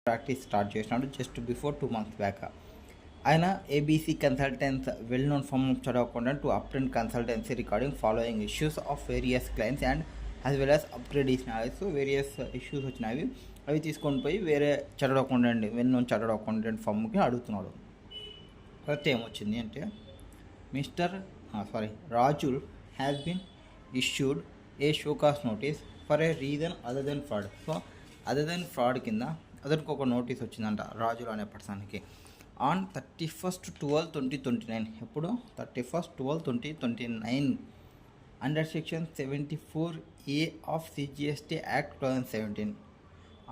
Practice start చేసినాడు just before 2 months back. ఆయన ABC consultants well known firm of chartered accountant to attend consultancy recording following issues of various clients and as well as upgrade ఇచ్చినాయి. So various issues వచ్చినాయి, అవి తీసుకొని పోయి వేరే chartered accountant well known chartered accountant ఫర్మ్కి అడుగుతున్నాడు. First ఏమొచ్చింది అంటే Rajul has been issued a show cause notice for a reason other than fraud. So other than fraud కింద అతనికి ఒక నోటీస్ వచ్చిందంట రాజులు అనే పర్సన్కి ఆన్ 31/12/2029. ఎప్పుడు 31/12/2029 under section 74A of CGST Act 2017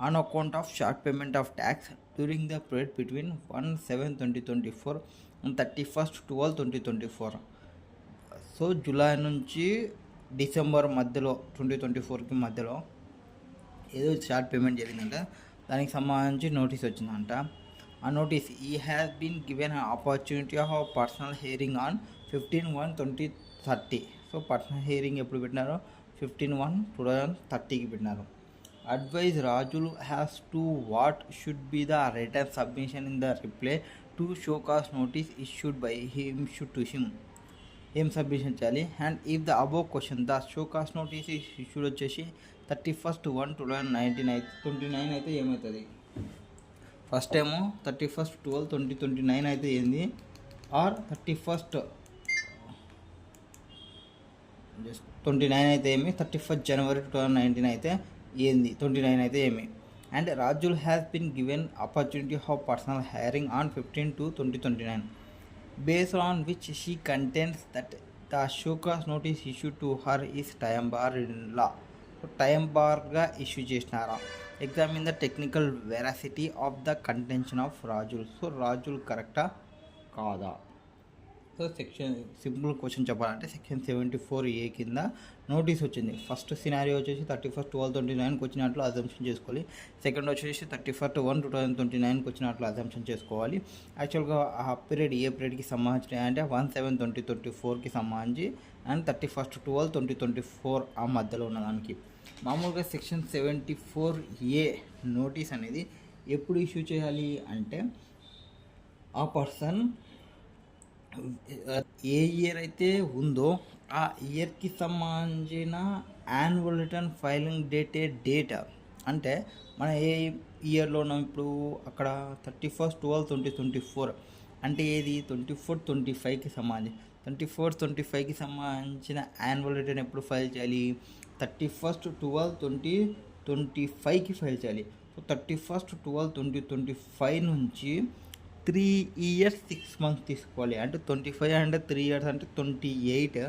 on account of short payment of tax during the period between 1/7/2024 and 31/12/2024. So July నుంచి December మధ్యలో 2024కి మధ్యలో ఏదో షార్ట్ పేమెంట్ జరిగిందంట, దానికి సంబంధించి నోటీస్ వచ్చిందంట. ఆ నోటీస్ ఈ has been given opportunity of personal hearing on 15/1/2030. So personal hearing ఎప్పుడు పెట్టినారో 15/1/2030కి పెట్టినారు. Advise Rajul has to what should be the return submission in the reply to showcause notice issued by him should to him. ఏం submission చేయాలి? And if the above question the show cause notice issued వచ్చేసి 31/1/2029 అయితే ఏమవుతుంది? First ఏమో 31/12/2029 అయితే ఏంది, are 31/29 అయితే ఏమి, 31 January 2019 అయితే ఏంది, 29 అయితే ఏమి. And Rajul has been given opportunity of personal hearing on 15/2/2029 based on which she contends that the showcase notice issued to her is time barred in law. So time barగా ఇష్యూ చేసినారా? Examine the technical veracity of the contention of Rajul. So Rajul కరెక్టా కాదా? So section simple question చెప్పాలంటే section 74A కింద notice వచ్చింది. First scenario వచ్చేసి 31/12/2029కి వచ్చినట్లు assumption చేసుకోవాలి. సెకండ్ వచ్చేసి 31/1/2029కి వచ్చినట్లు అజంప్షన్ చేసుకోవాలి. యాక్చువల్గా ఆ పీరియడ్ ఏ పీరియడ్కి సంబంధించి అంటే 1/7/2024కి సంబంధించి అండ్ 31/12/2024 ఆ మధ్యలో ఉన్నదానికి. మామూలుగా సెక్షన్ 74A నోటీస్ అనేది ఎప్పుడు ఇష్యూ చేయాలి అంటే ఆ పర్సన్ ఏ ఇయర్ అయితే ఉందో ఆ ఇయర్కి సంబంధించిన యాన్యువల్ రిటర్న్ ఫైలింగ్ డేట్ అంటే మన ఏ ఇయర్లో ఉన్నాం ఇప్పుడు అక్కడ 31/12/2024 అంటే ఏది 24/25కి సంబంధించి 24/25కి సంబంధించిన యాన్యువల్ రిటర్న్ ఎప్పుడు ఫైల్ చేయాలి? 31/12/2025కి ఫైల్ చేయాలి. సో 31/12/2025 నుంచి 3 years 6 months తీసుకోవాలి. అంటే 25 అంటే 3 years అంటే 28,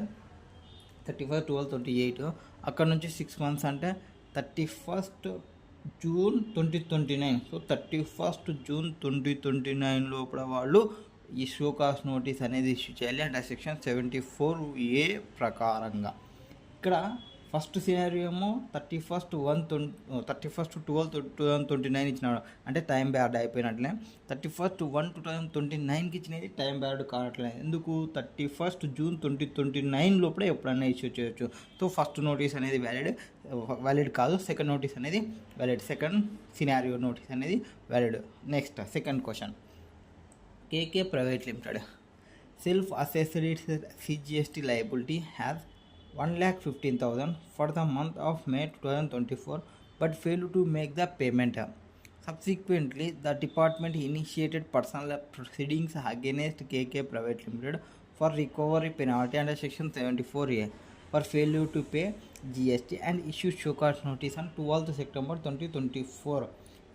31/12/28. అక్కడ నుంచి 6 months అంటే 31st June 2029. So 31st June 2029 లోపల వాళ్ళు ఈ షోకాస్ నోటీస్ అనేది ఇష్యూ చేయాలి అంటే సెక్షన్ 74A ప్రకారంగా. ఇక్కడ ఫస్ట్ సినారియో ఏమో 31/12/2029 ఇచ్చినాడు అంటే టైం బ్యాడ్ అయిపోయినట్లే. 31/1/2029కి ఇచ్చినది టైం బ్యాడ్ కావట్లేదు. ఎందుకు? 31st June 2029 లోపల ఎప్పుడన్నా ఇష్యూ చేయొచ్చు. సో ఫస్ట్ నోటీస్ అనేది వ్యాలిడ్ కాదు, సెకండ్ నోటీస్ అనేది వ్యాలిడ్, సెకండ్ సినారియో నోటీస్ అనేది valid. Next second question, KK private limited self assessed CGST liability has 1,15,000 for the month of May 2024 but failed to make the payment. Subsequently, the department initiated personal proceedings against KK Private Limited for recovery penalty under section 74A for failure to pay GST and issued showcase notice on 12th September 2024.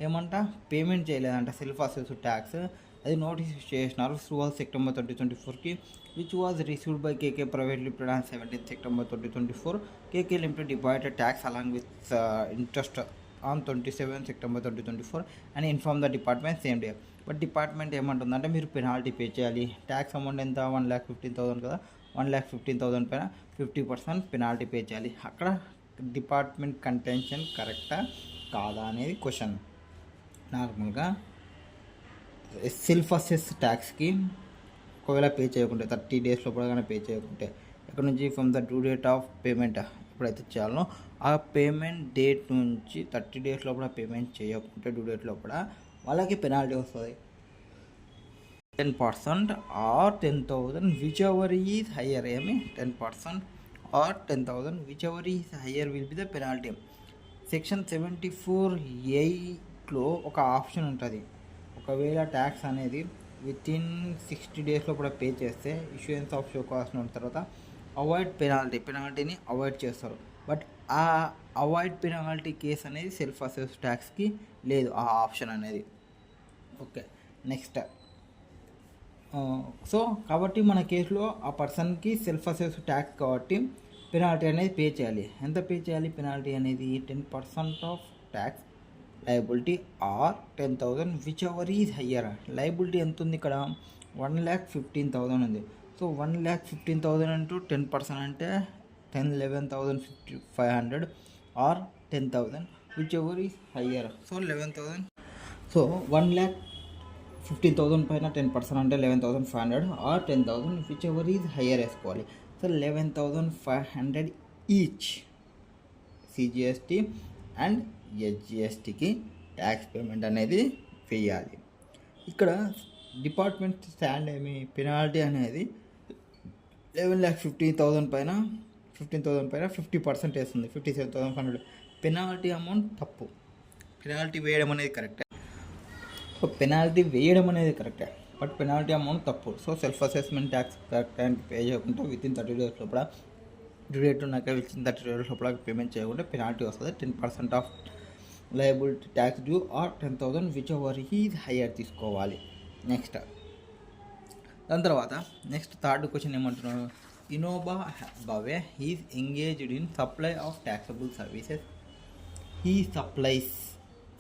ఏమంట payment చేయలేదంట self assessed tax, అది notice చేసినారు 12th September 2024కి, which was received by KK private limited on 17th September 2024. KK limited deposited tax along with interest on 27th September 2024 and inform the department same day. But department ఏమంటుందంటే మీరు penalty pay చేయాలి. Tax amount ఎంత? 1,15,000 కదా, 1,15,000 పైన 50% penalty pay చేయాలి. అక్కడ department contention కరెక్టా కాదా అనేది క్వశ్చన్. నార్మల్గా సెల్ఫ్ అసెస్ ట్యాక్స్కి ఒకవేళ పే చేయకుంటే 30 days లోపల కానీ పే చేయకుంటే ఎక్కడ నుంచి from the due date of payment ఎప్పుడైతే చేయాలో ఆ పేమెంట్ డేట్ నుంచి 30 days లోపల పేమెంట్ చేయకుంటే డ్యూ డేట్ లోపల వాళ్ళకి పెనాల్టీ వస్తుంది 10% or 10,000 whichever is higher. 10% or 10,000 whichever is higher will be the penalty. Section 74(8)లో ఒక ఆప్షన్ ఉంటుంది. ఒకవేళ ట్యాక్స్ అనేది వితిన్ 60 days లోపల పే చేస్తే issuance of show cause note తర్వాత అవాయిడ్ పెనాల్టీని అవాయిడ్ చేస్తారు. బట్ ఆ అవాయిడ్ పెనాల్టీ కేసు అనేది సెల్ఫ్ అసెస్ ట్యాక్స్కి లేదు ఆ ఆప్షన్ అనేది. ఓకే, నెక్స్ట్ సో కాబట్టి మన కేసులో ఆ పర్సన్కి సెల్ఫ్ అసెస్ ట్యాక్స్ కాబట్టి పెనాల్టీ అనేది పే చేయాలి. ఎంత పే చేయాలి పెనాల్టీ అనేది? 10% of tax liability or 10,000 whichever is higher. Liability ఎంత ఉంది ఇక్కడ? 1,15,000 ఉంది. సో 1,15,000 ఇంటూ 10% అంటే 11,500 or 10,000 whichever is higher. So 11,000. So 1,15,000 పైన 10% అంటే 11,500 or 10,000 whichever is higher వేసుకోవాలి. సో 11,500 ఈచ్ సిజిఎస్టీ అండ్ ఎస్జిఎస్టీకి ట్యాక్స్ పేమెంట్ అనేది వేయాలి. ఇక్కడ డిపార్ట్మెంట్ స్టాండ్ ఏమి పెనాల్టీ అనేది 11,50,000 పైన 15,000 పైన 50% వేస్తుంది. 57,500 పెనాల్టీ అమౌంట్ తప్పు. పెనాల్టీ వేయడం అనేది కరెక్టే. సో పెనాల్టీ వేయడం అనేది కరెక్టే బట్ పెనాల్టీ అమౌంట్ తప్పు. So self assessment tax correct టైంకి పే చేయకుండా వితిన్ 30 days లోపల డ్యూ డేట్ ఉన్నాక వితిన్ 30 days లోపల పేమెంట్ చేయకుండా పెనాల్టీ వస్తుంది. 10% of liability tax due or 10,000 whichever is higher తీసుకోవాలి. నెక్స్ట్ దాని తర్వాత నెక్స్ట్ థర్డ్ క్వశ్చన్ ఏమంటున్నాడు? Innova Bhave is engaged in supply of taxable services. He supplies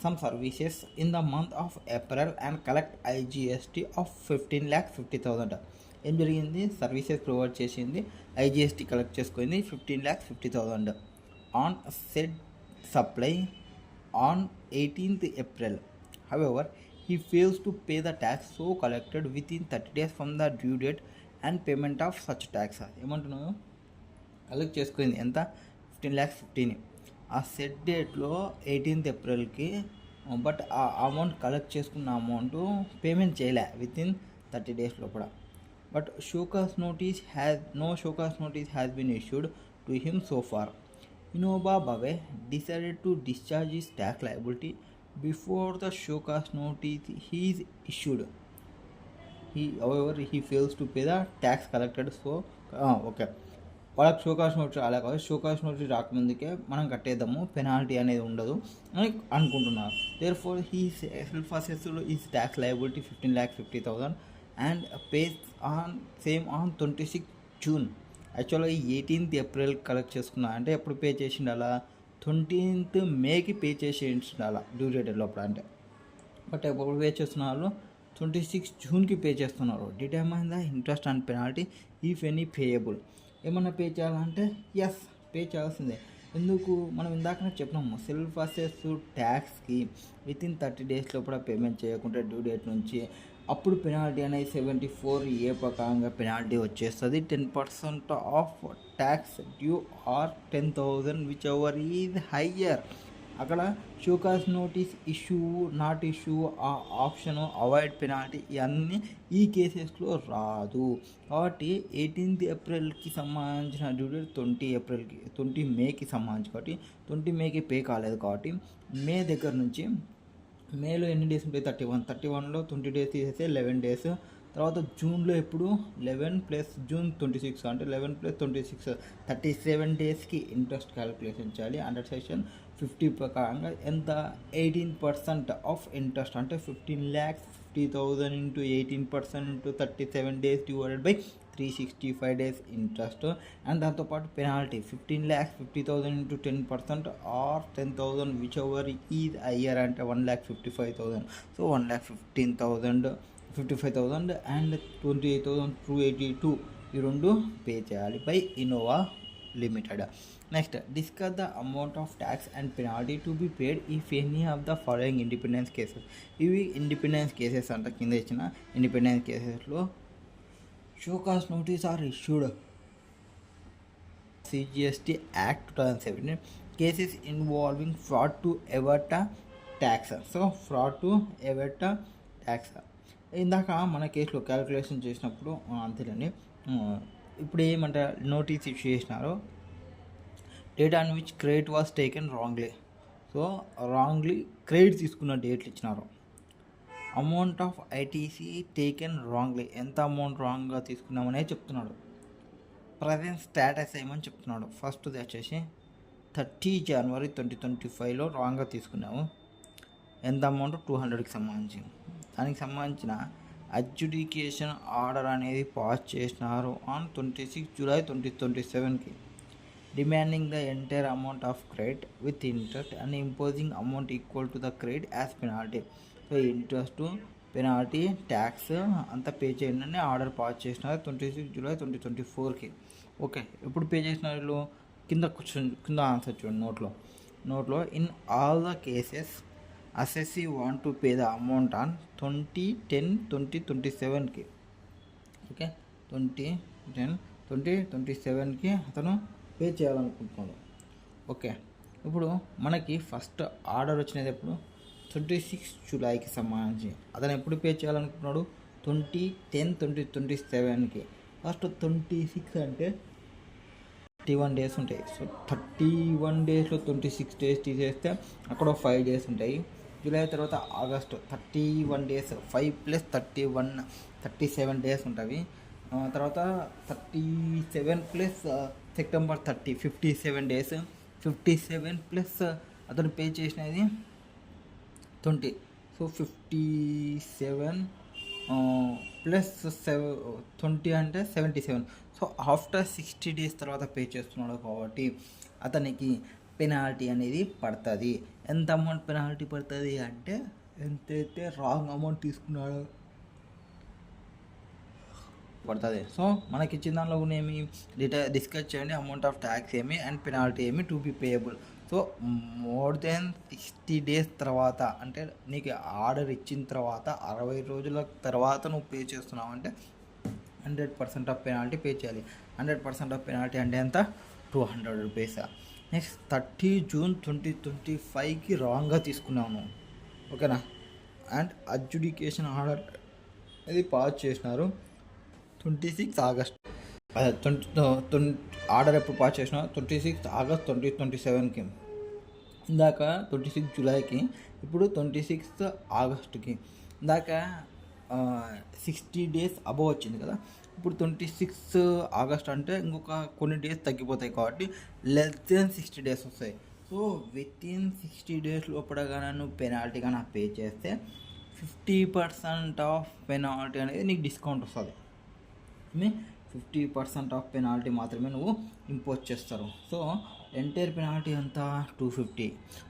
some services in the month of April and collect IGST of 15,50,000. ఏం జరిగింది? Services provide చేసింది, IGST collect చేసుకుంది 15,50,000 on said supply on 18th April. However, he fails to pay the tax so collected within 30 days from the due date and payment of such tax. ఏమంటున్నావు? Collect చేసుకుంది ఎంత? 15,15,000 ఆ set డేట్లో 18th Aprilకి. But ఆ amount collect చేసుకున్న amount payment చేయలే within 30 days లోపల. But show cause notice has been issued to him so far. Innova Bhave decided to discharge his tax liability before the show cause notice he is issued. He fails to pay the tax collected. So okay, వాళ్ళకి show cause notice అలా కాదు, show cause notice రాకముందుకే మనం కట్టేద్దాము, penalty అనేది ఉండదు అని అనుకుంటున్నారు. There for he self assessed is tax liability 15,50,000 and pays on 26 June. యాక్చువల్గా 18th April collect చేసుకున్నా అంటే ఎప్పుడు పే చేసిండు? అలా 20th Mayకి పే చేసేసిండు అలా డ్యూ డేట్ లోపల అంటే. బట్ ఎప్పుడు పే చేస్తున్నారు? 26 Juneకి పే చేస్తున్నారు. Determine the interest and penalty if any payable. ఏమన్నా పే చేయాలంటే ఎస్ పే చేయాల్సిందే. ఎందుకు? మనం ఇందాకనే చెప్పినాము సెల్ఫ్ అసెస్ ట్యాక్స్కి వితిన్ 30 days లోపల పేమెంట్ చేయకుంటే డ్యూ డేట్ నుంచి అప్పుడు పెనాల్టీ అనేది 74A ప్రకారంగా పెనాల్టీ వచ్చేస్తుంది. 10% of tax due or 10,000 whichever is higher. అక్కడ show cause notice issue not issue ఆ ఆప్షను అవాయిడ్ పెనాల్టీ ఇవన్నీ ఈ కేసెస్లో రాదు. కాబట్టి 18th Aprilకి సంబంధించిన డ్యూ డేట్ 20 Mayకి సంబంధించి కాబట్టి 20 Mayకి పే కాలేదు కాబట్టి మే దగ్గర నుంచి మేలో ఎన్ని డేస్ ఉంటాయి? 31లో 20 days తీసేస్తే 11 days. తర్వాత జూన్లో ఎప్పుడు 11 + June 26 అంటే 11 + 26 37 daysకి ఇంట్రెస్ట్ క్యాలిక్యులేషన్ చేయాలి. అండర్ సెక్షన్ 50 ప్రకారంగా ఎంత? 18% ఆఫ్ ఇంట్రెస్ట్ అంటే 15,50,000 into 18% into 37 days divided by 365 days interest. And దాంతోపాటు penalty 15,50,000 into 10% or 10,000 whichever is higher అంటే 1,55,000. సో 1,55,000 అండ్ 28,282 ఈ రెండు పే చేయాలి by Innova limited. Next discuss the amount of tax and penalty to be paid if any of the following independence cases. ఇవి independence cases అంట. కింద ఇచ్చిన independence కేసెస్లో show cause notice are issued CGST Act 2017 cases involving fraud to evade tax. So fraud to evade tax ఇందాక మన కేసులో calculation చేసినప్పుడు అంతేనండి. ఇప్పుడు ఏమంటే నోటీస్ ఇష్యూ చేసినారు, date on which credit was taken wrongly. So wrongly credit తీసుకున్న డేట్లు ఇచ్చినారు. Amount of ITC taken wrongly, ఎంత అమౌంట్ రాంగ్గా తీసుకున్నామనే చెప్తున్నాడు. ప్రజెంట్ స్టేటస్ ఏమని చెప్తున్నాడు. ఫస్ట్ది వచ్చేసి 30 జనవరి 2025లో రాంగ్గా తీసుకున్నాము. ఎంత అమౌంట్ 200కి సంబంధించి. దానికి సంబంధించిన అడ్జుడికేషన్ ఆర్డర్ అనేది పాస్ చేసినారు ఆన్ 26 జూలై 2027కి, demanding the entire amount of credit with interest and imposing amount equal to the credit as penalty. So interest, penalty, tax అంతా పే చేయండి అని ఆర్డర్ పాస్ చేసినారు 26 జూలై 2024కి. ఓకే, ఎప్పుడు pay చేసినారు? కింద ఆన్సర్ చూడండి నోట్లో in all the cases assessee want to pay the amount on 20/10/2027కి. ఓకే, 20/10/2027కి అతను పే చేయాలనుకుంటున్నాడు. ఓకే, ఇప్పుడు మనకి ఫస్ట్ ఆర్డర్ వచ్చినది ఎప్పుడు 26 జూలైకి సంబంధించి. అతను ఎప్పుడు పే చేయాలనుకుంటున్నాడు? 20/10/2027కి. ఫస్ట్ 26 అంటే 31 డేస్ ఉంటాయి. సో 31 డేస్లో 26 డేస్ తీసేస్తే అక్కడ 5 డేస్ ఉంటాయి. జూలై తర్వాత ఆగస్టు 31 డేస్, 5 + 31 37 డేస్ ఉంటుంది. తర్వాత 37 ప్లస్ సెప్టెంబర్ 30 57 డేస్. 57 ప్లస్ అతను పే చేసినది 20. సో 57 ప్లస్ 20 అంటే 77. సో ఆఫ్టర్ 60 డేస్ తర్వాత పే చేస్తున్నాడు కాబట్టి అతనికి పెనాల్టీ అనేది పడుతుంది. ఎంత అమౌంట్ పెనాల్టీ పడుతుంది అంటే ఎంతైతే రాంగ్ అమౌంట్ తీసుకున్నాడో పడుతుంది. సో మనకి ఇచ్చిన దానిలో కూడా ఏమి డిస్కస్ చేయండి. అమౌంట్ ఆఫ్ ట్యాక్స్ ఏమి అండ్ పెనాల్టీ ఏమి to be payable. So more than 60 days తర్వాత, అంటే నీకు ఆర్డర్ ఇచ్చిన తర్వాత 60 రోజుల తర్వాత నువ్వు పే చేస్తున్నావు అంటే 100% ఆఫ్ పెనాల్టీ పే చేయాలి. 100% ఆఫ్ పెనాల్టీ అంటే ఎంత? 200 రూపీస్. నెక్స్ట్ 30 జూన్ 2025కి రాంగ్గా తీసుకున్నాను. ఓకేనా, అండ్ అడ్జుడికేషన్ ఆర్డర్ అది పాస్ చేసినారు 26 ఆగస్ట్. ఆర్డర్ ఎప్పుడు పాస్ చేసినా 26 ఆగస్ట్ 2027కి. ఇందాక 26 జూలైకి, ఇప్పుడు 26 ఆగస్టుకి. ఇందాక 60 డేస్ అబవ్ వచ్చింది కదా, ఇప్పుడు 26 ఆగస్ట్ అంటే ఇంకొక కొన్ని డేస్ తగ్గిపోతాయి కాబట్టి లెస్ దెన్ 60 డేస్ వస్తాయి. సో వితిన్ 60 డేస్ లోపల కానీ నువ్వు పెనాల్టీ కానీ పే చేస్తే 50% ఆఫ్ పెనాల్టీ అనేది నీకు డిస్కౌంట్ వస్తుంది. 50% ఆఫ్ పెనాల్టీ మాత్రమే నువ్వు ఇంపోజ్ చేస్తారు. సో ఎంటైర్ పెనాల్టీ ఎంత? 250.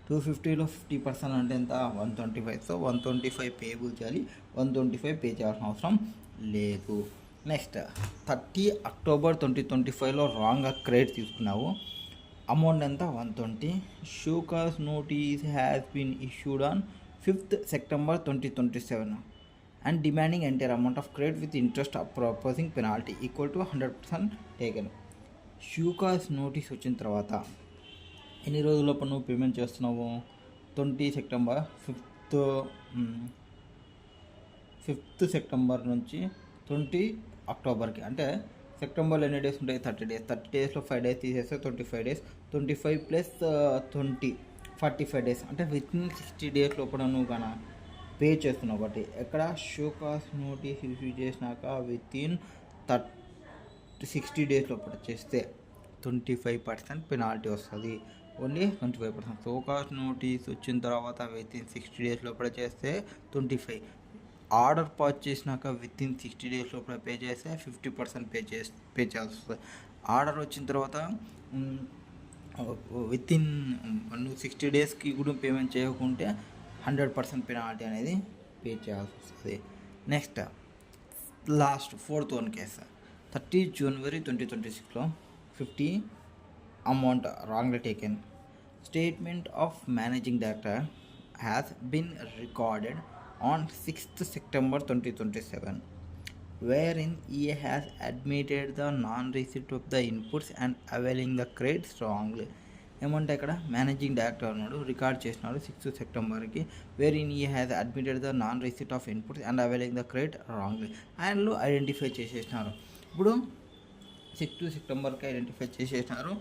250లో 50% అంటే ఎంత? 125. సో 125 పేబుల్ చేయాలి, 125 పే చేయాల్సిన అవసరం లేదు. నెక్స్ట్ 30 అక్టోబర్ 2025లో రాంగ్గా క్రెడిట్ తీసుకున్నావు. అమౌంట్ ఎంత? 120. Showcause notice has been issued on 5th September 2027 and demanding entire amount of credit with interest proposing penalty equal to 100% taken. Show cause notice వచ్చిన తర్వాత ఎన్ని రోజుల్లోపు నువ్వు పేమెంట్ చేస్తున్నావు? 20 సెప్టెంబర్, 5th సెప్టెంబర్ నుంచి 20 అక్టోబర్కి. అంటే సెప్టెంబర్లో ఎన్ని డేస్ ఉంటాయి? 30 డేస్. 30 డేస్లో 5 డేస్ తీసేస్తే 25 డేస్. 25 + 20 45 డేస్. అంటే వితిన్ 60 డేస్ లోపల నువ్వు కానీ పే చేస్తున్నావు. కాబట్టి ఎక్కడ షోకాస్ నోటీస్ ఇష్యూ చేసినాక వితిన్ 60 డేస్ లోపల చేస్తే 25% పెనాల్టీ వస్తుంది. ఓన్లీ 25%. షోకాస్ నోటీస్ వచ్చిన తర్వాత వితిన్ 60 డేస్ లోపల చేస్తే 25. ఆర్డర్ పాస్ చేసినాక వితిన్ 60 డేస్ లోపల పే చేస్తే 50% పే చేయాల్సి వస్తుంది. ఆర్డర్ వచ్చిన తర్వాత వితిన్ నువ్వు 60 డేస్కి కూడా పేమెంట్ చేయకుంటే 100% పెనాల్టీ అనేది పే చేయాల్సి వస్తుంది. Next last 4th one case 30 జనవరి 2026లో 50 amount wrongly taken. Statement of managing director has been recorded on 6th September 2027, wherein he has admitted the non-receipt of the inputs and availing the credits wrongly. ఏమంటే ఇక్కడ managing director ఉన్నాడు, record చేసినాడు 6th సెప్టెంబర్కి, wear in ఈ has admitted the non receipt of inputs and availing the credit wrongly. ఆయనలో identify చేసేసినారు. ఇప్పుడు 6th సెప్టెంబర్కి identify చేసేసినారు,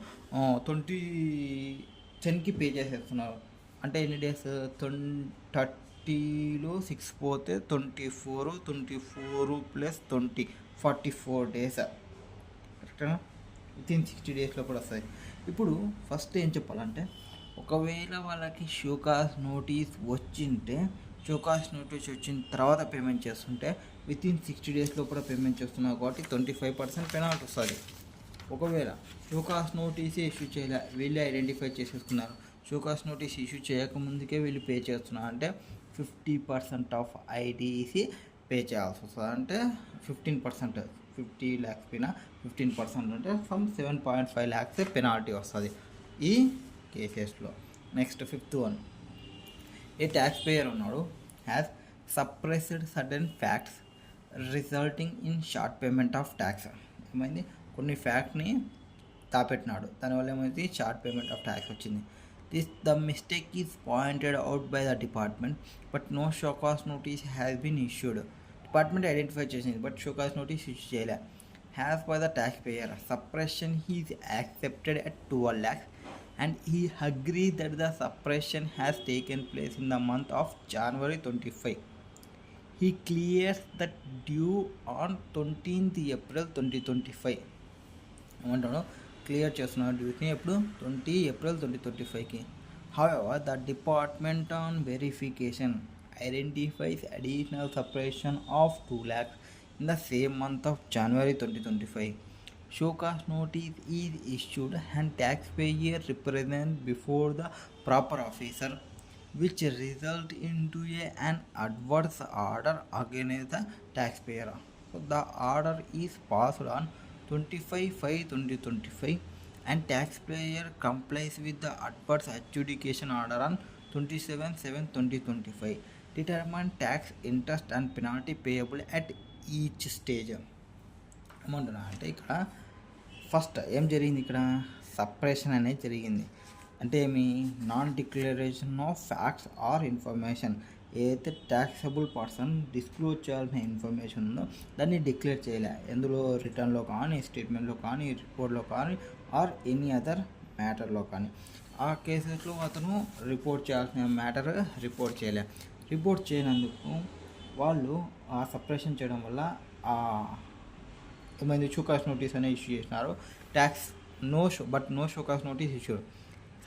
10కి pay చేసేస్తున్నారు. అంటే ఎన్ని డేస్, 30లో 6 పోతే 24 + 20 44 డేస్, కరెక్టేనా? వితిన్ 60 డేస్ లోపల వస్తాయి. ఇప్పుడు ఫస్ట్ ఏం చెప్పాలంటే, ఒకవేళ వాళ్ళకి షోకాస్ నోటీస్ వచ్చింటే, షోకాస్ నోటీస్ వచ్చిన తర్వాత పేమెంట్ చేస్తుంటే వితిన్ 60 డేస్ లోపల పేమెంట్ చేస్తున్నారు కాబట్టి 25% పెనాల్టీ వస్తుంది. ఒకవేళ షోకాస్ నోటీస్ ఇష్యూ చేయలే, వీళ్ళే ఐడెంటిఫై చేసేసుకున్నారు, షోకాస్ నోటీస్ ఇష్యూ చేయకముందుకే వీళ్ళు పే చేస్తున్నారు అంటే 50% ఆఫ్ ఐటీసీ పే చేయాల్సి వస్తుంది. అంటే 15%, 50 lakhs పైన 15% అంటే ఫ్రమ్ 7.5 lakhs పెనాల్టీ వస్తుంది ఈ కేసెస్లో. Next 5th one, a tax payer ఉన్నాడు has suppressed certain facts resulting in short payment of tax. ఏమైంది, కొన్ని ఫ్యాక్ట్ని దాపెట్టినాడు, దానివల్ల ఏమైంది, షార్ట్ పేమెంట్ ఆఫ్ ట్యాక్స్ వచ్చింది. The mistake is pointed out by the department but no show cause notice has been issued. Department identify చేసింది but show cause notice issue చేయలే. Has by the tax payer suppression is accepted at 12 lakhs and he agreed that the suppression has taken place in the month of January 25. He clears the due on 20th April 2025. ఏమంటాడు, clear చేస్తున్నాడు డ్యూస్ని ఎప్పుడు, 20 April 2025కి. However, the department on verification identifies additional suppression of 2 lakhs in the same month of January 2025. Showcase notice is issued and taxpayer represent before the proper officer, which result into an adverse order against the taxpayer. So the order is passed on 25/5/2025 and taxpayer complies with the adverse adjudication order on 27/7/2025. Determine tax, interest and penalty payable at each stage. ఏమంటున్నా అంటే ఇక్కడ first ఏం జరిగింది, ఇక్కడ suppression అనేది జరిగింది. అంటే ఏమి, non declaration of facts or information, ఏదైతే ట్యాక్సబుల్ పర్సన్ డిస్క్లోజ్ చేయాల్సిన ఇన్ఫర్మేషన్ ఉందో దాన్ని డిక్లేర్ చేయలే, ఎందులో రిటర్న్లో కానీ, స్టేట్మెంట్లో కానీ, రిపోర్ట్లో కానీ ఆర్ ఎనీ అదర్ మ్యాటర్లో కానీ. ఆ కేసెస్లో అతను రిపోర్ట్ చేయాల్సిన మ్యాటర్ రిపోర్ట్ చేయలే. రిపోర్ట్ చేయనందుకు వాళ్ళు ఆ సప్రెషన్ చేయడం వల్ల ఏమైంది, షోకాస్ నోటీస్ అనేది ఇష్యూ చేసినారు. Tax no show cause notice issue.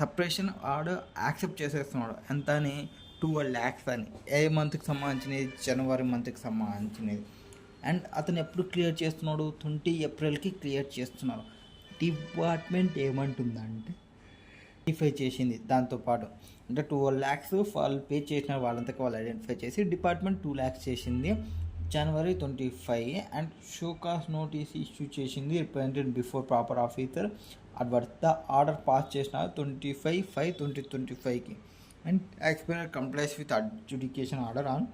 Suppression order accept చేసేస్తున్నాడు, ఎంత అని, 12 lakhs అని. ఏ మంత్కి సంబంధించినది, జనవరి మంత్కి సంబంధించినది. అండ్ అతను ఎప్పుడు క్లియర్ చేస్తున్నాడు, 20 ఏప్రిల్కి క్లియర్ చేస్తున్నారు. డిపార్ట్మెంట్ ఏమంటుందంటే ఐడెంటిఫై చేసింది దాంతోపాటు, అంటే 12 lakhs వాళ్ళు పే చేసిన వాళ్ళంతకు వాళ్ళు ఐడెంటిఫై చేసి డిపార్ట్మెంట్ 2 lakhs చేసింది January 25 and show cause notice issue చేసింది represented before proper officer adverse. The order pass చేసిన 25/5/2025కి and taxpayer complies with adjudication order on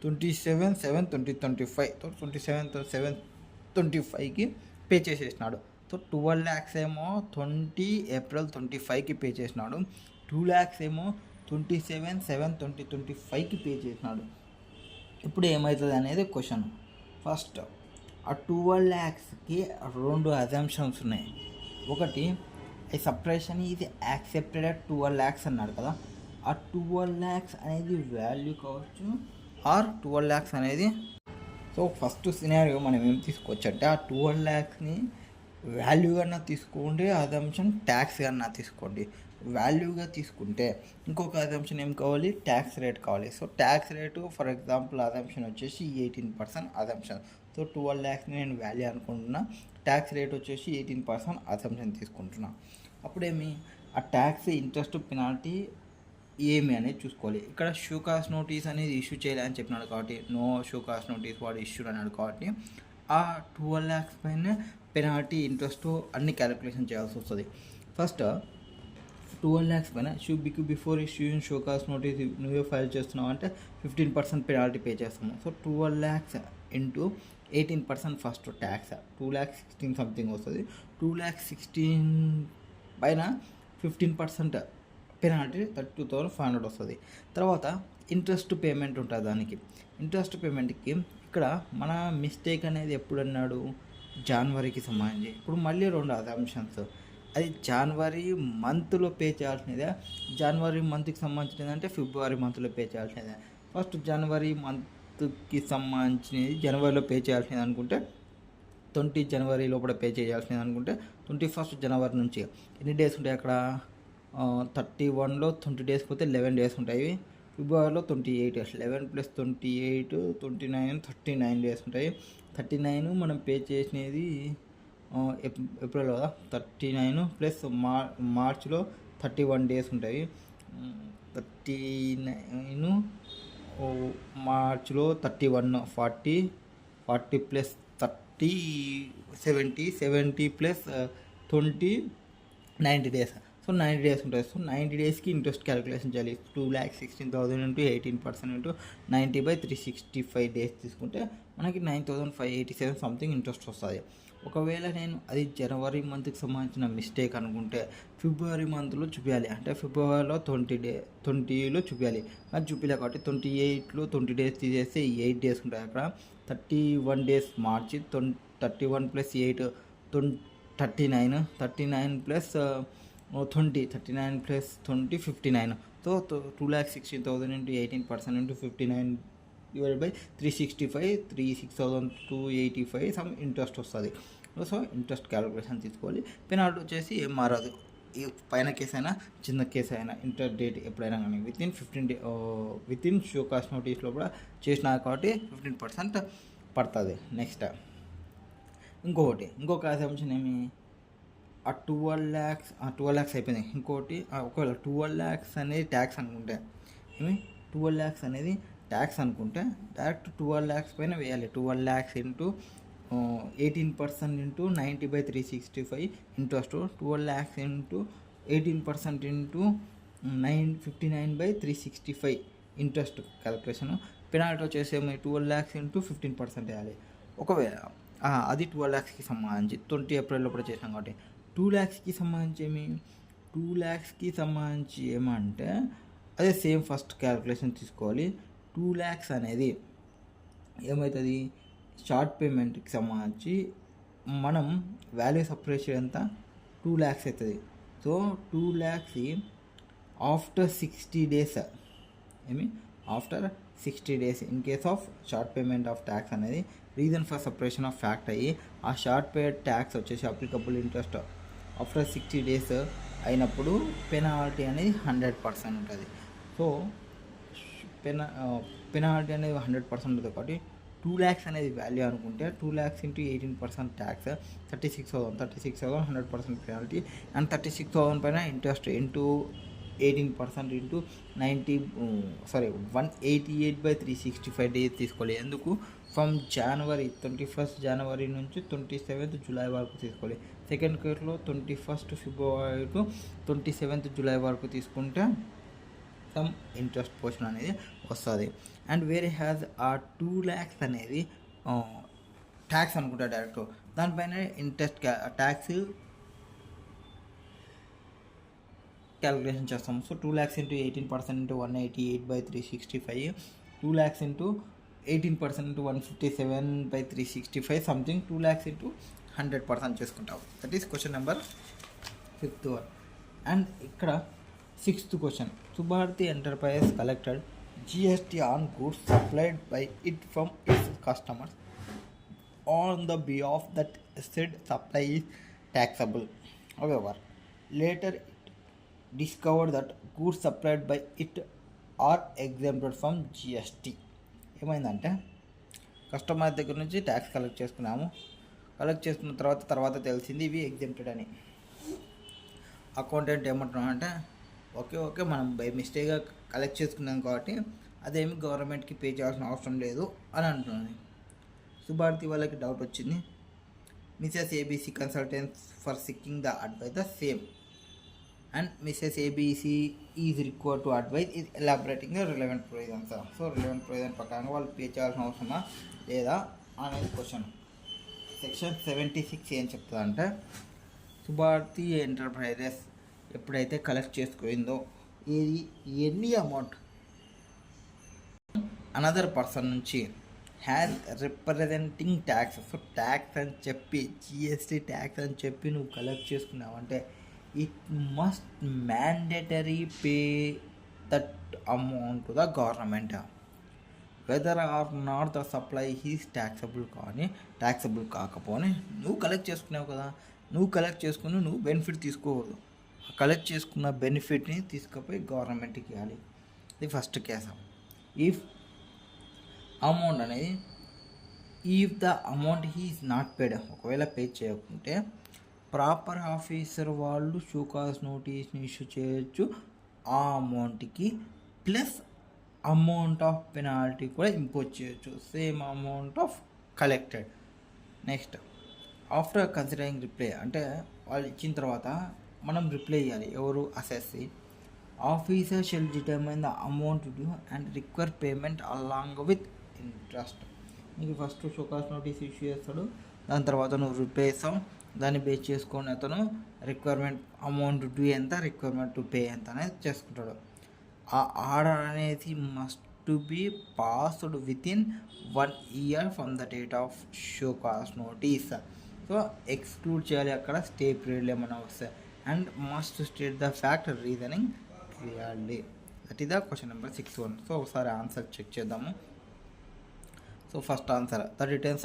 27/7/2025. 27/7/2025కి పే చేసేసినాడు. సో 12 lakhs ఏమో 20 April 2025కి పే చేసినాడు, 2 lakhs ఏమో 27/7/2025కి పే చేసినాడు. ఇప్పుడు ఏమవుతుంది అనేది క్వశ్చన్. ఫస్ట్ ఆ 12 lakhsకి 2 అజంప్షన్స్ ఉన్నాయి. ఒకటి, ఈ సప్రెషన్ ఇది యాక్సెప్టెడ్ at 12 lakhs అన్నాడు కదా, ఆ 12 lakhs అనేది వాల్యూ కావచ్చు ఆర్ 12 lakhs అనేది. సో ఫస్ట్ సినారియో మనం ఏం తీసుకోవచ్చు అంటే, ఆ 12 lakhsని వాల్యూ కన్నా తీసుకోండి, అజంప్షన్ ట్యాక్స్ కన్నా తీసుకోండి. వాల్యూగా తీసుకుంటే ఇంకొక అజంప్షన్ ఏం కావాలి, ట్యాక్స్ రేట్ కావాలి. So tax rate for example assumption వచ్చేసి 18% అజంప్షన్. సో 12 lakhsని నేను వాల్యూ అనుకుంటున్నా, ట్యాక్స్ రేట్ వచ్చేసి 18% అజంప్షన్ తీసుకుంటున్నా. అప్పుడేమి, ఆ ట్యాక్స్, ఇంట్రెస్ట్, పెనాల్టీ ఏమి అనేది చూసుకోవాలి. ఇక్కడ షోకాస్ నోటీస్ అనేది ఇష్యూ చేయాలని చెప్పినాడు కాబట్టి, నో షోకాస్ నోటీస్ వాడు ఇష్యూ అన్నాడు కాబట్టి ఆ 12 lakhs పైన పెనాల్టీ, ఇంట్రెస్ట్ అన్ని క్యాలిక్యులేషన్ చేయాల్సి వస్తుంది. ఫస్ట్ 12 lakhs పైన బిఫోర్ ఇష్యూయింగ్ షోకాస్ నోటీస్ నువ్వే ఫైల్ చేస్తున్నావు అంటే 15% పెనాల్టీ పే చేస్తాము. So 12 lakhs into 18% first tax, 2,16,000 something వస్తుంది. 2,16,000 పైన 15% పెనాల్టీ 32,500 వస్తుంది. తర్వాత ఇంట్రెస్ట్ పేమెంట్ ఉంటుంది. దానికి ఇంట్రెస్ట్ పేమెంట్కి ఇక్కడ మన మిస్టేక్ అనేది ఎప్పుడు అన్నాడు, జనవరికి సంబంధించి. ఇప్పుడు మళ్ళీ 2 అజంప్షన్స్. అది జనవరి మంత్లో పే చేయాల్సినదే, జనవరి మంత్కి సంబంధించినది అంటే ఫిబ్రవరి మంత్లో పే చేయాల్సినదే. ఫస్ట్ జనవరి మంత్కి సంబంధించినది జనవరిలో పే చేయాల్సినది అనుకుంటే 20 జనవరి లోపల పే చేయాల్సినది అనుకుంటే 21 జనవరి నుంచి ఎన్ని డేస్ ఉంటాయి అక్కడ, 31లో 20 డేస్ పోతే 11 డేస్ ఉంటాయి. ఫిబ్రవరిలో 28 డేస్, 11 + 28 29 39 డేస్ ఉంటాయి. 39 మనం పే చేసినది ఏప్రిల్ కదా, 39 ప్లస్ మార్చ్లో 31 డేస్ ఉంటాయి. 39 మార్చ్లో 31 40 plus 30 70 plus 20 90 days. So 90 days ఉంటుంది. సో 90 డేస్కి ఇంట్రెస్ట్ క్యాలిక్యులేషన్ చేయాలి. 2,16,000 ఇంటూ 18% ఇంటూ 90/365 డేస్ తీసుకుంటే మనకి 9,587 సంథింగ్ ఇంట్రెస్ట్ వస్తుంది. ఒకవేళ నేను అది జనవరి మంత్కి సంబంధించిన మిస్టేక్ అనుకుంటే ఫిబ్రవరి మంత్లో చూపించాలి. అంటే ఫిబ్రవరిలో 20లో చూపించాలి. కానీ చూపించలే కాబట్టి 28లో 20 డేస్ తీసేస్తే 8 డేస్ ఉంటాయి అక్కడ. 31 డేస్ మార్చి, 31 + 8 39 plus 20 39 plus 20 59. So 2,16,000 into 18% into 59/365 36,285 some interest వస్తుంది. సో ఇంట్రెస్ట్ క్యాలిక్యులేషన్ తీసుకోవాలి. పెనాల్టీ వచ్చేసి ఏం మారదు. ఈ పైన కేసు అయినా చిన్న కేసు అయినా ఇంటర్ డేట్ ఎప్పుడైనా కానీ వితిన్ షో కాస్ట్ నోటీస్లో కూడా చేసినా కాబట్టి 15% పడుతుంది. నెక్స్ట్ ఇంకొక అసంప్షన్ ఏమి, ఆ 12 lakhs అయిపోయింది. ఇంకోటి ఒకవేళ 12 lakhs అనేది ట్యాక్స్ అనుకుంటే 12 lakhs అనేది ట్యాక్స్ అనుకుంటే డైరెక్ట్ 12 lakhs పైన వేయాలి. 12 lakhs into 18% into 90/365 interest. 12 lakhs into 18% into 59/365 interest calculation. Penalty వచ్చేసి 12 lakhs ఇంటూ 15% వేయాలి. ఒకవేళ అది 12 lakhsకి సంబంధించి 20 ఏప్రిల్ లోపల చేసినాం కాబట్టి 2 lakhsకి సంబంధించి ఏమంటే అదే సేమ్ ఫస్ట్ క్యాలిక్యులేషన్ తీసుకోవాలి. 2 lakhs అనేది ఏమవుతుంది, షార్ట్ పేమెంట్కి సంబంధించి మనం వాల్యూ సపరేషన్ ఎంత 2 lakhs అవుతుంది. So 2 lakhs after 60 days after 60 days in case of short payment of tax అనేది reason for suppression of fact అయ్యి ఆ షార్ట్ పేడ్ ట్యాక్స్ వచ్చేసి అప్లికబుల్ ఇంట్రెస్ట్ ఆఫ్టర్ 60 డేస్ అయినప్పుడు పెనాల్టీ అనేది 100% ఉంటుంది. సో పెనాల్టీ అనేది 100% ఉంటుంది కాబట్టి 2 lakhs అనేది వాల్యూ అనుకుంటే 2 lakhs into 18% tax 36,000 100% penalty and 36,000 పైన ఇంట్రెస్ట్ ఇంటూ 18% ఇంటూ 188/365 డేస్ తీసుకోవాలి. ఎందుకు, ఫ్రమ్ 21 జనవరి నుంచి 27 జూలై వరకు తీసుకోవాలి. సెకండ్ కేసులో 21 ఫిబ్రవరి టు 27 జూలై వరకు తీసుకుంటే సమ్ ఇంట్రెస్ట్ పోర్షన్ అనేది వస్తుంది. అండ్ వేరే హ్యాజ్ ఆ 2 lakhs అనేది ట్యాక్స్ అనుకుంటా డైరెక్ట్ దానిపైన ఇంట్రెస్ట్ ట్యాక్స్ క్యాలిక్యులేషన్ చేస్తాం. So 2 lakhs into 18% into 188/365 2 lakhs into 18% into 157/365 something 2 lakhs into 100% చేసుకుంటాం. That is question number 5th one. And ఇక్కడ 6th question, Subharti Enterprise collected GST on goods supplied by it from its customers on the behalf that said supply is taxable. However, later it discovered that goods supplied by it are exempted from GST. ఏమైందంటే customer దగ్గర నుంచి tax collect చేసుకున్న తర్వాత తెలిసింది ఇవి exempted అని. Accountant ఏమంటున్నాం అంటే ఓకే మనం బై మిస్టేక్గా కలెక్ట్ చేసుకున్నాం కాబట్టి అదేమి గవర్నమెంట్కి పే చేయాల్సిన అవసరం లేదు అని అంటున్నది. సుభారతి వాళ్ళకి డౌట్ వచ్చింది. Mrs A B C consultants for seeking the advice the same and Mrs A B C is required to advise is elaborating the relevant provisions. So relevant provision ప్రకారంగా వాళ్ళు పే చేయాల్సిన అవసరమా లేదా అనేది క్వశ్చన్. సెక్షన్ 76 ఏం చెప్తుందంటే సుభారతి ఎంటర్ప్రైజెస్ ఎప్పుడైతే కలెక్ట్ చేసుకుందో ఇది ఎనీ అమౌంట్ అనదర్ పర్సన్ నుంచి has representing tax. So tax అని చెప్పి జిఎస్టీ ట్యాక్స్ అని చెప్పి నువ్వు కలెక్ట్ చేసుకున్నావంటే it must mandatory pay that amount to the government whether or not the supply he's taxable. కానీ ట్యాక్సబుల్ కాకపోని నువ్వు కలెక్ట్ చేసుకున్నావు కదా, నువ్వు కలెక్ట్ చేసుకుని నువ్వు బెనిఫిట్ తీసుకోకూడదు. కలెక్ట్ చేసుకున్న బెనిఫిట్ని తీసుకుపోయి గవర్నమెంట్కి ఇవ్వాలి. ఇది ఫస్ట్ కేసు. ఇఫ్ అమౌంట్ అనేది if the amount is not paid, ఒకవేళ పే చేయకుంటే ప్రాపర్ ఆఫీసర్ వాళ్ళు షోకాజ్ నోటీస్ని ఇష్యూ చేయొచ్చు. ఆ అమౌంట్కి ప్లస్ అమౌంట్ ఆఫ్ పెనాల్టీ కూడా ఇంపోజ్ చేయొచ్చు, same amount of collected. Next after considering reply, అంటే వాళ్ళు ఇచ్చిన తర్వాత మనం రిప్లై ఇవ్వాలి. ఎవరు? Assessee. Officer shall determine the amount due and require payment along with interest. నీకు ఫస్ట్ షోకాజ్ నోటీస్ ఇష్యూ చేస్తాడు, దాని తర్వాత నువ్వు రిప్లై ఇస్తావు. దాన్ని బేస్ చేసుకొని అతను రిక్వైర్మెంట్ అమౌంట్ డ్యూ ఎంత, రిక్వైర్మెంట్ టు పే ఎంత అనేది చేసుకుంటాడు. ఆ ఆర్డర్ అనేది must to be passed with in 1 year from the date of show cause notice. So exclude చేయాలి అక్కడ స్టే పీరియడ్లో ఏమైనా వస్తాయి. And must state the fact reasoning clearly. That is the question number 61. So ఒకసారి ఆన్సర్ చెక్ చేద్దాము. So first answer, the return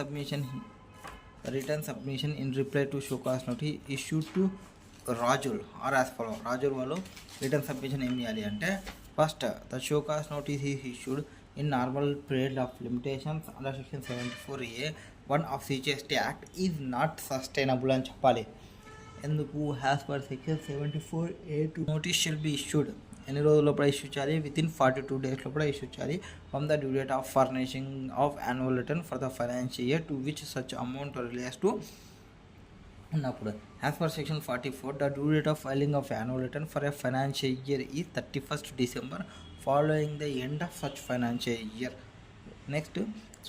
submission in reply to show cause notice issued to రాజుల్ are as follow. Rajul వాళ్ళు return submission ఏం చేయాలి అంటే, first the show cause notice is issued in normal period of limitations under section 74A(1) of CGST act is not sustainable అని చెప్పాలి. ఎందుకు? As per section 74A(2) notice shall be issued. ఎన్ని రోజుల లోపల ఇష్యూ చేయాలి? వితిన్ 42 days లోపల issue చేయాలి from the due date of furnishing of annual return for the financial year to which such amount relates to ఉన్నప్పుడు. As per section 44 the due date of filing of annual return for a financial year ఈ 31st December following the end of such financial year. Next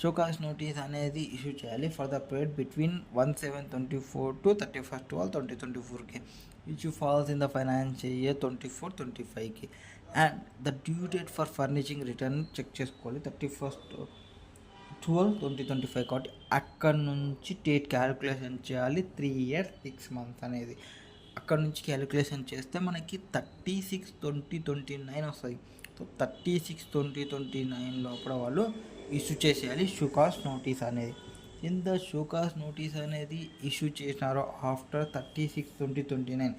show cause notice అనేది issue చేయాలి for the period between 1/7/24 to 31/12/2024కి which falls in the financial year 24-25కి. And the due date for furnishing return check చేసుకోవాలి 31/12/2025 కాబట్టి అక్కడ నుంచి date calculation చేయాలి. 3 years 6 months అనేది అక్కడ నుంచి క్యాలిక్యులేషన్ చేస్తే మనకి 36/20/29 వస్తుంది. సో 36/20/29 లోపల వాళ్ళు ఇష్యూ చేసేయాలి షోకాజ్ నోటీస్ అనేది. ఇంత షోకాజ్ నోటీస్ అనేది ఇష్యూ చేసినారో after 36/20/29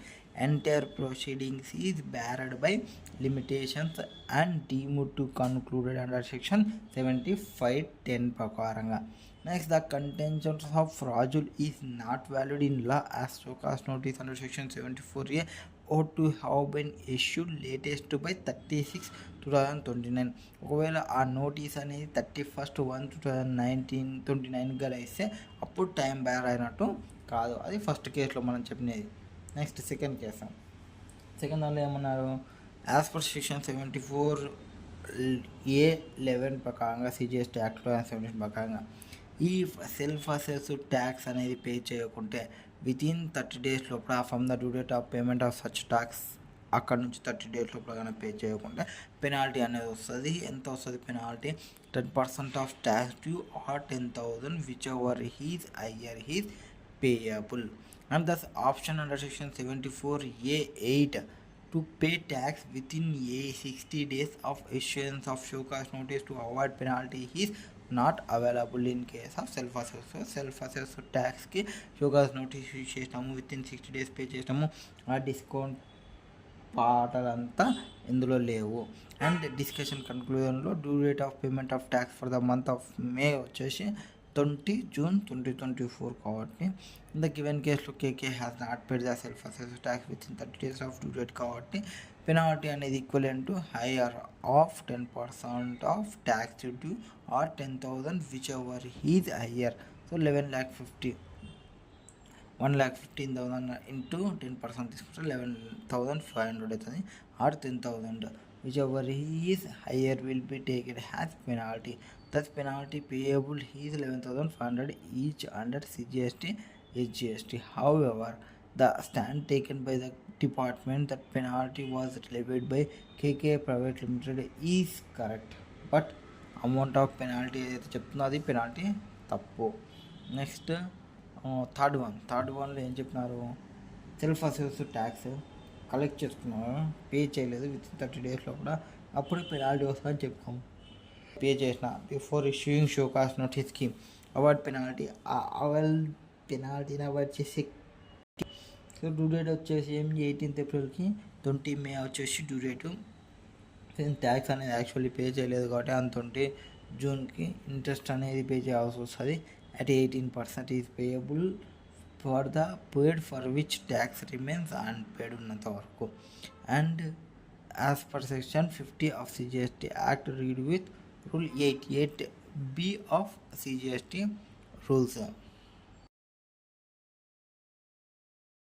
entire proceedings is barred by limitations and deemed to concluded under section 75(10) ప్రకారంగా. Next the contentions of Rajul is not valid in law as show cause notice under section 74A or to have been issued latest by 36/2029. ఒకవేళ ఆ notice అనేది 31/1/2029 గల ఇస్తే అప్పుడు time bear అయినట్టు కాదు. అది ఫస్ట్ కేసులో మనం చెప్పినది. Next second case. సెకండ్ దాంట్లో ఏమన్నారు? యాజ్ పర్ సెక్షన్ 74A(11) ప్రకారంగా CGST యాక్ట్లో 17 ప్రకారంగా ఈ సెల్ఫ్ అసెస్ ట్యాక్స్ అనేది పే చేయకుంటే వితిన్ 30 days లోపల from the due date of payment of such tax అక్కడ నుంచి 30 days లోపల కానీ పే చేయకుంటే పెనాల్టీ అనేది వస్తుంది. ఎంత వస్తుంది penalty? 10% of tax due or 10,000 whichever is higher is payable. And thus option under section 74A(8) to pay tax within 60 days of issuance of showcase notice to avoid penalty is not available in case of self assess. So self assess ట్యాక్స్కి show cause notice issue చేసినాము, within 60 days pay చేసినాము, ఆ discount పాటలంతా ఇందులో లేవు. And discussion కన్క్లూజన్లో due date of payment of tax for the month of May వచ్చేసి 20 June 2024 కాబట్టి ఇన్ ద గివెన్ కేసులో K K has not paid the self assess tax within 30 days of due date కాబట్టి penalty అనేది equivalent to higher of 10% of tax due or 10,000 whichever is higher. So 1,15,000 into 10% తీసుకుంటే 11,500 అవుతుంది or 10,000 whichever is higher will be taked has penalty. Thus penalty payable is 11,500 each under CGST SGST. However, the stand taken by the department that penalty was levied by KK Private Limited is correct. But amount of penalty ఏదైతే చెప్తుందో అది penalty తప్పు. Next third వన్లో ఏం చెప్పినారు, self assess tax collect చేసుకున్నారు, pay చేయలేదు with 30 daysలో కూడా అప్పుడు పెనాల్టీ వస్తుందని చెప్పాము. పే చేసిన బిఫోర్ ఇష్యూయింగ్ షో కాస్ట్ నోటీస్కి అవార్డ్ పెనాల్టీ, అవార్డ్ పెనాల్టీని అవార్డ్ చేసి సో డ్యూ డేట్ వచ్చేసి 18th April, 20 May వచ్చేసి డ్యూ డేటు. ట్యాక్స్ అనేది యాక్చువల్లీ పే చేయలేదు కాబట్టి అంత 20 June ఇంట్రెస్ట్ అనేది పే చేయాల్సి వస్తుంది. at 18% is payable for the period for which tax remains unpaired ఉన్నంత వరకు. And as per section 50 of CGST act read with rule 88B of CGST rules.